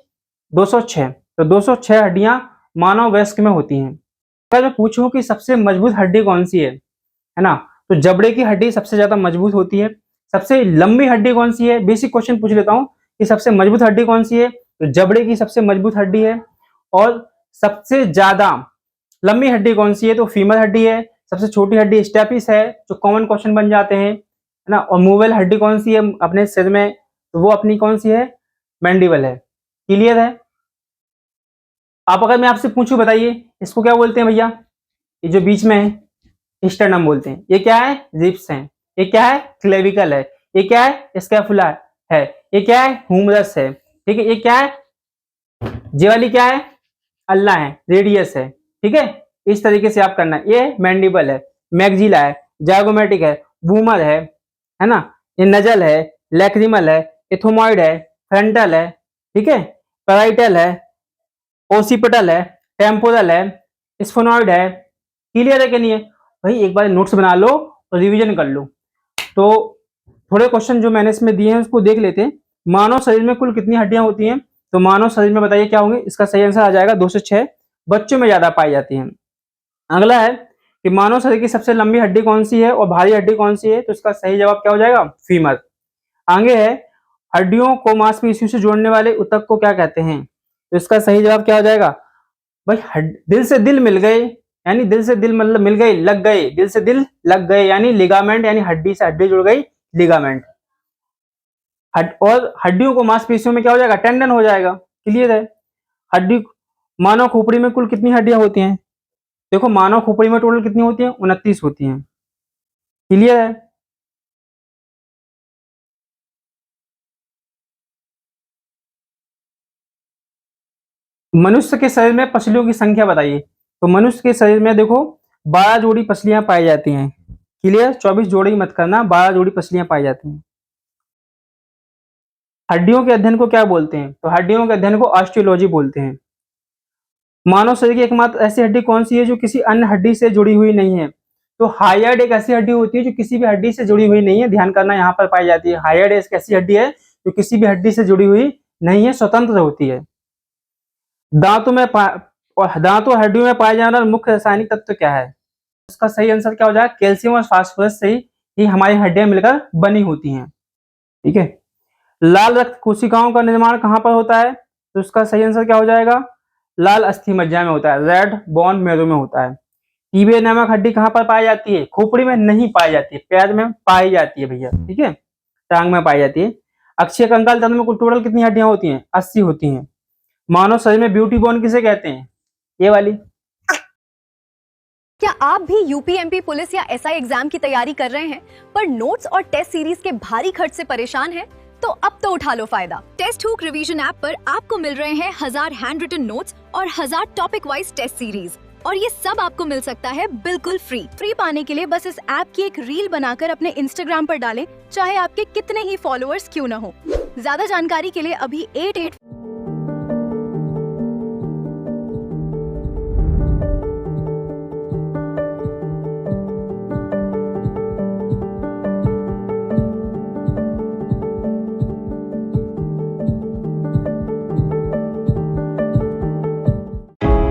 206। तो 206 हड्डियां मानव वयस्क में होती हैं। अगर मैं पूछूं कि सबसे मजबूत हड्डी कौन सी है ना, तो जबड़े की हड्डी सबसे ज्यादा मजबूत होती है। सबसे लंबी हड्डी कौन सी है? बेसिक क्वेश्चन पूछ लेता हूं कि सबसे मजबूत हड्डी कौन सी है, तो जबड़े की सबसे मजबूत हड्डी है। और सबसे ज्यादा लंबी हड्डी कौन सी है? तो फीमर हड्डी है। सबसे छोटी हड्डी स्टेपिस है, जो कॉमन क्वेश्चन बन जाते हैं, है ना। और मूवेल हड्डी कौन सी है अपने सिर में? तो वो अपनी कौन सी है? मैंडिबल है। क्लियर है? आप अगर मैं आपसे पूछूं, बताइए इसको क्या बोलते हैं भैया? ये जो बीच में है स्टर्नम बोलते हैं। ये क्या है? रिब्स हैं। ये क्या है? क्लेविकल है। ये क्या है? स्कैपुला है। ये क्या है? ह्यूमरस है। ठीक है, ये क्या है? ये वाली क्या है? अल्ला है, रेडियस है। ठीक है, इस तरीके से आप करना है। ये मैंडिबल है, मैग्जिला है, जाइगोमेटिक है, बूमर है ना, ये नजल है, लैक्रिमल है, एथोमॉइड है, फ्रंटल है, ठीक है, पैराइटल है, ओसिपिटल है, टेम्पोरल है, स्फेनॉइड है। क्लियर है कि नहीं है भाई? एक बार नोट्स बना लो और रिवीजन कर लो। तो थोड़े क्वेश्चन जो मैंने इसमें दिए हैं उसको देख लेते हैं। मानव शरीर में कुल कितनी हड्डियां होती हैं? तो मानव शरीर में बताइए क्या होंगे? इसका सही आंसर आ जाएगा 206। बच्चों में ज्यादा पाई जाती हैं। अगला है कि मानव शरीर की सबसे लंबी हड्डी कौन सी है और भारी हड्डी कौन सी है? तो इसका सही जवाब क्या हो जाएगा? फीमर। आगे है, हड्डियों को मांसपेशियों से जोड़ने वाले ऊतक को क्या कहते हैं? तो इसका सही जवाब क्या हो जाएगा भाई? दिल से दिल मिल गए, यानी दिल से दिल मतलब मिल गए, लग गए, दिल से दिल लग गए, यानी लिगामेंट, यानी हड्डी से हड्डी जुड़ गई, लिगामेंट। और हड्डियों को मांसपेशियों में क्या हो जाएगा? टेंडन हो जाएगा। क्लियर है? हड्डी, मानव खोपड़ी में कुल कितनी हड्डियां होती हैं? देखो मानव खोपड़ी में टोटल कितनी होती हैं? 29 होती हैं। क्लियर है? मनुष्य के शरीर में पसलियों की संख्या बताइए। तो मनुष्य के शरीर में देखो 12 जोड़ी पसलियां पाई जाती हैं। क्लियर? 24 जोड़ी मत करना, 12 जोड़ी पसलियां पाई जाती हैं। हड्डियों के अध्ययन को क्या बोलते हैं? तो हड्डियों के अध्ययन को ऑस्टियोलॉजी बोलते हैं। मानव शरीर की एकमात्र ऐसी हड्डी कौन सी है जो किसी अन्य हड्डी से जुड़ी हुई नहीं है? तो हाइड एक ऐसी हड्डी होती है जो किसी भी हड्डी से जुड़ी हुई नहीं है। ध्यान करना, यहाँ पर पाई जाती है। हाइड एक ऐसी हड्डी है जो किसी भी हड्डी से जुड़ी हुई नहीं है, स्वतंत्र होती है। दांतों में और दांत और हड्डियों में पाए जाने वाला मुख्य रासायनिक तत्व क्या है? उसका सही आंसर क्या हो जाएगा? कैल्शियम और फास्फोरस से ही हमारी हड्डियां मिलकर बनी होती हैं। ठीक है, लाल रक्त कोशिकाओं का निर्माण कहां पर होता है? तो उसका सही आंसर क्या हो जाएगा? लाल अस्थि मज्जा में होता है, रेड बोन मैरो में होता है। टीबिया नामक हड्डी कहां पर पाई जाती है? खोपड़ी में नहीं पाई जाती है, पैर में पाई जाती है भैया। ठीक है, टांग में पाई जाती है। अक्षीय कंकाल तंत्र में कुल टोटल कितनी हड्डियां होती हैं? 80 होती हैं। मानव शरीर में ब्यूटी बोन किसे कहते हैं? ये वाली।
क्या आप भी यूपीएमपी पुलिस या एसआई एग्जाम की तैयारी कर रहे हैं पर नोट्स और टेस्ट सीरीज के भारी खर्च से परेशान हैं? तो अब तो उठा लो फायदा। टेस्ट हुक रिवीजन ऐप पर आपको मिल रहे हैं 1000 हैंड रिटन नोट्स और 1000 टॉपिक वाइज टेस्ट सीरीज। और ये सब आपको मिल सकता है बिल्कुल फ्री पाने के लिए बस इस ऐप की एक रील बनाकर अपने इंस्टाग्राम पर डालें, चाहे आपके कितने ही फॉलोअर्स क्यों न हो। ज्यादा जानकारी के लिए अभी 88